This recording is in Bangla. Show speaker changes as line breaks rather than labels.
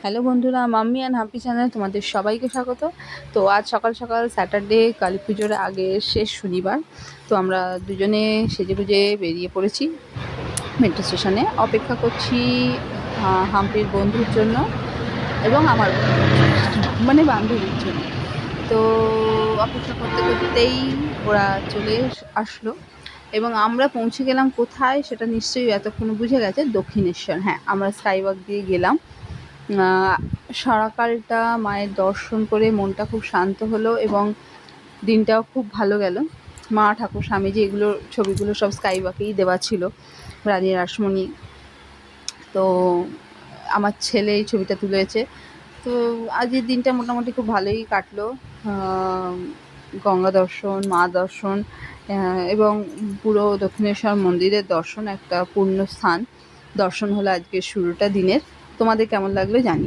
হ্যালো বন্ধুরা, মাম্মি অ্যান্ড হাম্পি চ্যানেলে তোমাদের সবাইকে স্বাগত। তো আজ সকাল সকাল স্যাটারডে, কালী পুজোর আগে শেষ শনিবার। তো আমরা দুজনে সেজেগুজে বেরিয়ে পড়েছি মেট্রো স্টেশনে। অপেক্ষা করছি হাম্পির বন্ধুর জন্য এবং আমার মানে বান্ধবীর জন্য। তো অপেক্ষা করতে করতেই ওরা চলে আসলো এবং আমরা পৌঁছে গেলাম কোথায় সেটা নিশ্চয়ই এতক্ষণ বুঝে গেছে, দক্ষিণেশ্বর। হ্যাঁ, আমরা স্কাইওয়াক দিয়ে গেলাম। সারাকালটা মায়ের দর্শন করে মনটা খুব শান্ত হলো এবং দিনটাও খুব ভালো গেল। মা, ঠাকুর, স্বামীজি এগুলোর ছবিগুলো সব স্কাইওয়াকেই দেওয়া ছিল, রানী রাসমণি। তো আমার ছেলে এই ছবিটা তুলেছে। তো আজকের দিনটা মোটামুটি খুব ভালোই কাটলো। গঙ্গা দর্শন, মা দর্শন এবং পুরো দক্ষিণেশ্বর মন্দিরের দর্শন, একটা পূর্ণ স্থান দর্শন হলো আজকের শুরুটা দিনের। তোমাদের কেমন লাগলো জানিও।